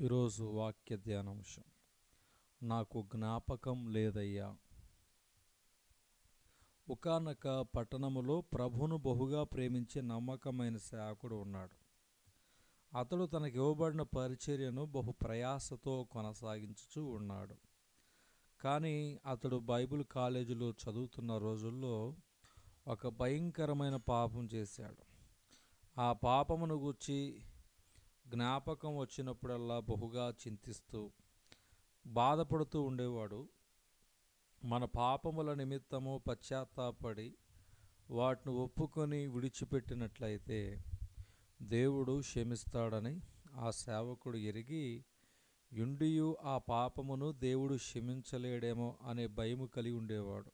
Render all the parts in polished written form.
ఈరోజు వాక్య ధ్యానాంశం. నాకు జ్ఞాపకం లేదయ్యా. ఒకానొక పట్టణములో ప్రభువును బహుగా ప్రేమించే నమ్మకమైన సేవకుడు ఉన్నాడు. అతడు తనకి ఇవ్వబడిన పరిచర్యను బహు ప్రయాసతో కొనసాగించుచూ ఉన్నాడు. కానీ అతడు బైబిల్ కాలేజీలో చదువుతున్న రోజుల్లో ఒక భయంకరమైన పాపం చేశాడు. ఆ పాపమును గూర్చి జ్ఞాపకం వచ్చినప్పుడల్లా బహుగా చింతిస్తూ బాధపడుతూ ఉండేవాడు. మన పాపముల నిమిత్తము పశ్చాత్తాపడి వాటిని ఒప్పుకొని విడిచిపెట్టినట్లయితే దేవుడు క్షమిస్తాడని ఆ సేవకుడు ఎరిగి యుండియు ఆ పాపమును దేవుడు క్షమించలేడేమో అనే భయము కలిగి ఉండేవాడు.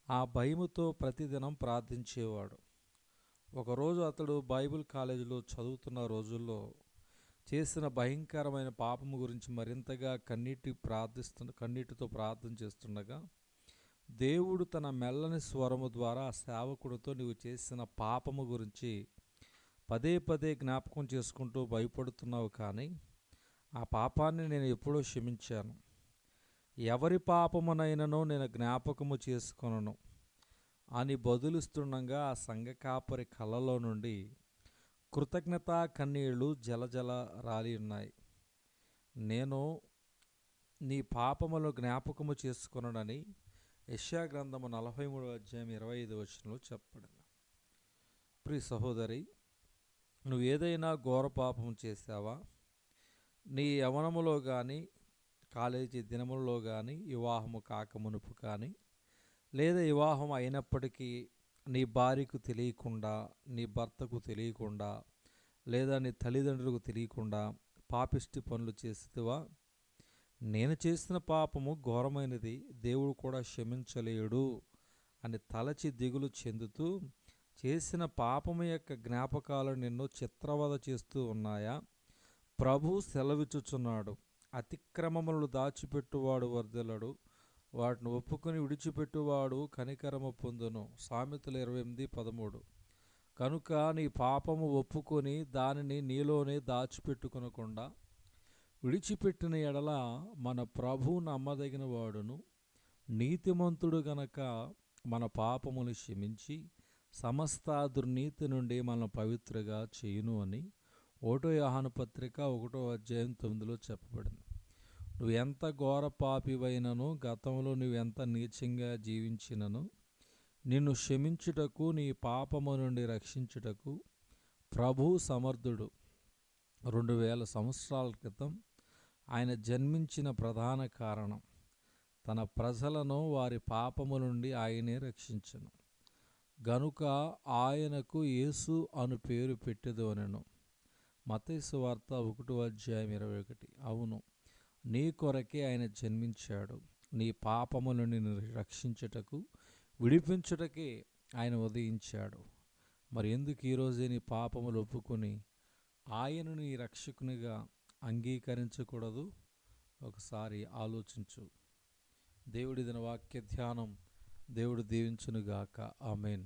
ఆ భయముతో ప్రతిదినం ప్రార్థించేవాడు. ఒకరోజు అతడు బైబిల్ కాలేజీలో చదువుతున్న రోజుల్లో చేసిన భయంకరమైన పాపము గురించి మరింతగా కన్నీటితో ప్రార్థన చేస్తుండగా దేవుడు తన మెల్లని స్వరము ద్వారా ఆ సేవకుడితో నీవు చేసిన పాపము గురించి పదే పదే జ్ఞాపకం చేసుకుంటూ భయపడుతున్నావు, కానీ ఆ పాపాన్ని నేను ఎప్పుడో క్షమించాను. ఎవరి పాపమునైనను నేను జ్ఞాపకము చేసుకొనను అని బదులిస్తుండగా ఆ సంఘ కాపరి కళ్ళలో నుండి కృతజ్ఞతా కన్నీళ్లు జలజల రాలి ఉన్నాయి. నేను నీ పాపములు జ్ఞాపకము చేసుకొననని యెషయా గ్రంథము 43:25 చెప్పబడింది. ప్రియ సహోదరి, నువ్వు ఏదైనా ఘోర పాపం చేశావా? నీ యవ్వనములో కానీ, కాలేజీ దినములలో కానీ, వివాహము కాకమునుపు కానీ, లేదా వివాహం అయినప్పటికీ నీ భార్యకు తెలియకుండా, నీ భర్తకు తెలియకుండా, లేదా నీ తల్లిదండ్రులకు తెలియకుండా పాపిష్టి పనులు చేసేవా? నేను చేసిన పాపము ఘోరమైనది, దేవుడు కూడా క్షమించలేడు అని తలచి దిగులు చెందుతూ చేసిన పాపము యొక్క జ్ఞాపకాలు నిన్ను చిత్రవద చేస్తూ ఉన్నాయా? ప్రభు సెలవిచ్చుచున్నాడు, అతిక్రమములను దాచిపెట్టువాడు వర్ధిల్లడు, వాటిని ఒప్పుకొని విడిచిపెట్టువాడు కనికరము పొందును. సామెతలు 28:13. కనుక నీ పాపము ఒప్పుకొని దానిని నీలోనే దాచిపెట్టుకొనకుండా విడిచిపెట్టిన ఎడల మన ప్రభు నమ్మదగిన వాడును, నీతిమంతుడు గనక మన పాపములు క్షమించి సమస్త దుర్నీతి నుండి మనం పవిత్రగా చేయును అని 1 యోహాను పత్రిక 1:9 చెప్పబడింది. నువ్వు ఎంత ఘోర పాపివైనను, గతంలో నువ్వెంత నీచంగా జీవించినను, నిన్ను క్షమించుటకు, నీ పాపము నుండి రక్షించుటకు ప్రభు సమర్థుడు. 2000 సంవత్సరాల క్రితం ఆయన జన్మించిన ప్రధాన కారణం తన ప్రజలను వారి పాపము నుండి ఆయనే రక్షించును. గనుక ఆయనకు యేసు అను పేరు పెట్టెదు అనెను. మత్తయి సువార్త 1:21. అవును, నీ కొరకే ఆయన జన్మించాడు. నీ పాపములను నిన్ను రక్షించుటకు, విడిపించుటకే ఆయన ఉదయించాడు. మరి ఎందుకు ఈరోజే నీ పాపములు ఒప్పుకొని ఆయనను నీ రక్షకునిగా అంగీకరించకూడదు? ఒకసారి ఆలోచించు. దేవుడి దిన వాక్య ధ్యానం దేవుడు దీవించునుగాక. ఆమేన్.